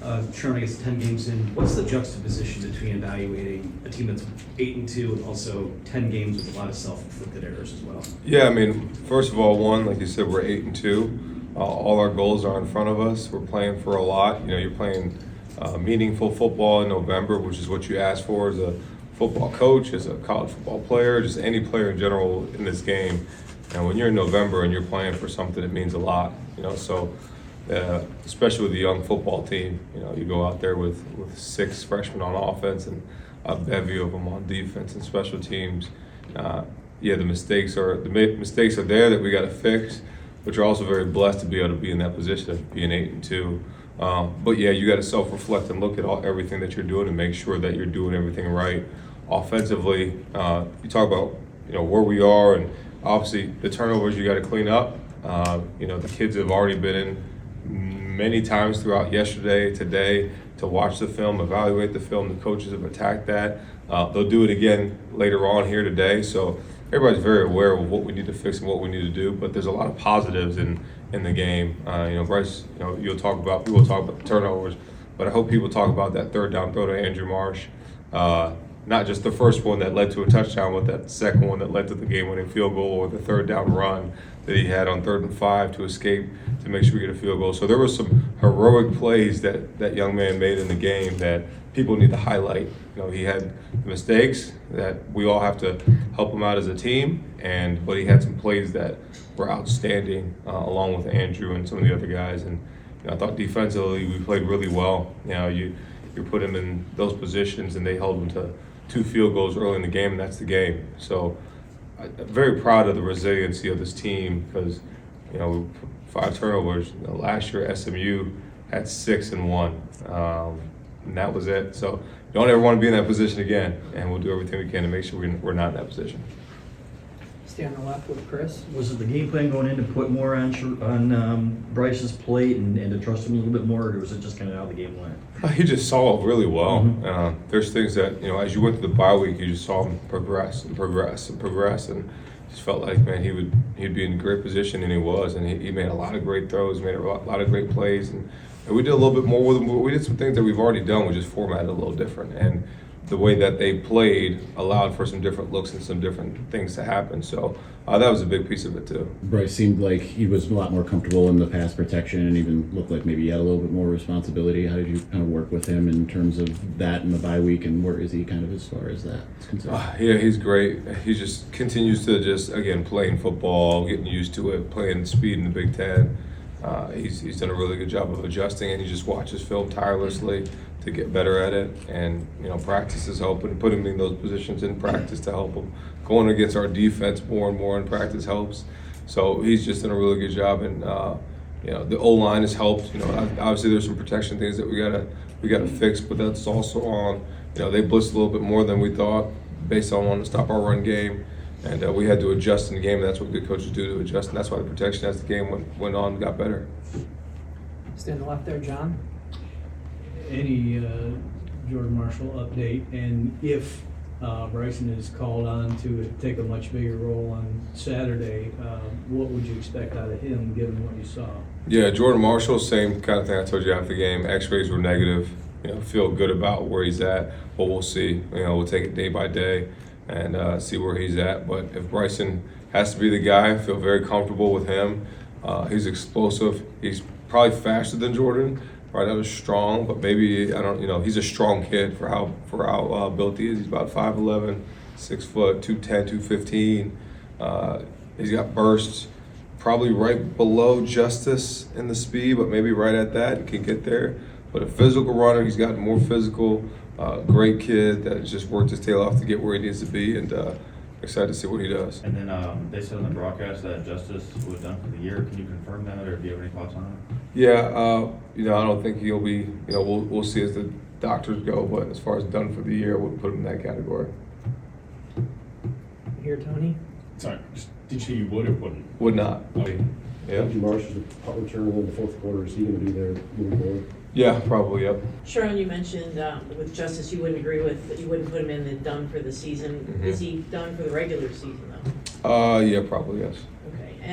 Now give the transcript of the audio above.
Sherrone, I guess 10 games in, what's the juxtaposition between evaluating a team that's 8-2 and also 10 games with a lot of self-inflicted errors as well? Yeah, I mean, first of all, like you said, we're 8-2. All our goals are in front of us. We're playing for a lot. You know, you're playing meaningful football in November, which is what you ask for as a football coach, as a college football player, just any player in general in this game. And when you're in November and you're playing for something, it means a lot. You know, so. Especially with the young football team, you know, you go out there with 6 freshmen on offense and a bevy of them on defense and special teams. The mistakes are there that we got to fix, but you're also very blessed to be able to be in that position of being 8-2. But yeah, you got to self-reflect and look at everything that you're doing and make sure that you're doing everything right. Offensively, you talk about where we are, and obviously the turnovers you got to clean up. The kids have already been in many times throughout yesterday, today, to watch the film, evaluate the film. The coaches have attacked that. They'll do it again later on here today. So everybody's very aware of what we need to fix and what we need to do. But there's a lot of positives in the game. Bryce, we will talk about the turnovers, but I hope people talk about that third down throw to Andrew Marsh. Not just the first one that led to a touchdown, but that second one that led to the game-winning field goal, or the third down run that he had on 3rd and 5 to escape to make sure we get a field goal. So there were some heroic plays that young man made in the game that people need to highlight. He had mistakes that we all have to help him out as a team, but he had some plays that were outstanding along with Andrew and some of the other guys. And I thought defensively we played really well. You put him in those positions and they held him to 2 field goals early in the game, and that's the game. So I'm very proud of the resiliency of this team because, 5 turnovers. Last year SMU had 6 and 1, and that was it. So don't ever want to be in that position again, and we'll do everything we can to make sure we're not in that position. Stay on the left with Chris. Was it the game plan going in to put more on Bryce's plate and to trust him a little bit more, or was it just kind of how the game went? He just saw it really well. Mm-hmm. There's things that, as you went through the bye week, you just saw him progress, and just felt like, man, he'd be in a great position, and he was, and he made a lot of great throws, made a lot of great plays, and we did a little bit more with him. We did some things that we've already done, we just formatted a little different, and the way that they played allowed for some different looks and some different things to happen. So that was a big piece of it too. Bryce seemed like he was a lot more comfortable in the pass protection and even looked like maybe he had a little bit more responsibility. How did you kind of work with him in terms of that in the bye week, and where is he kind of as far as that is concerned? Yeah, he's great. He just continues to again, playing football, getting used to it, playing speed in the Big Ten. He's done a really good job of adjusting, and he just watches film tirelessly to get better at it. And practice is helping. Put him in those positions in practice to help him. Going against our defense more and more in practice helps. So he's just done a really good job. And the O-line has helped. Obviously there's some protection things that we gotta fix, but that's also on. They blitzed a little bit more than we thought, based on wanting to stop our run game. And we had to adjust in the game, and that's what good coaches do, to adjust. And that's why the protection as the game went on got better. Stay on the left there, John. Any Jordan Marshall update, and if Bryson is called on to take a much bigger role on Saturday, what would you expect out of him given what you saw? Yeah, Jordan Marshall, same kind of thing I told you after the game. X-rays were negative. Feel good about where he's at, but we'll see. We'll take it day by day and see where he's at. But if Bryson has to be the guy, I feel very comfortable with him. He's explosive. He's probably faster than Jordan. Right out is strong, but maybe he's a strong kid for how built he is. He's about 5'11", 6 foot, 210, 215. He's got bursts, probably right below Justice in the speed, but maybe right at that and can get there. But a physical runner, he's gotten more physical. Great kid that has just worked his tail off to get where he needs to be, and excited to see what he does. And then they said on the broadcast that Justice was done for the year. Can you confirm that, or do you have any thoughts on it? Yeah, I don't think he'll be. We'll see as the doctors go. But as far as done for the year, I wouldn't put him in that category. Here, Tony. Sorry, did you say you would or wouldn't? Would not. Okay. Yeah. Andrew Marsh is a punt returner in the fourth quarter. Is he going to be there moving forward? Yeah, probably. Yep. Sherrone, you mentioned with Justice you wouldn't agree with that you wouldn't put him in the done for the season. Mm-hmm. Is he done for the regular season though? Yeah, probably yes.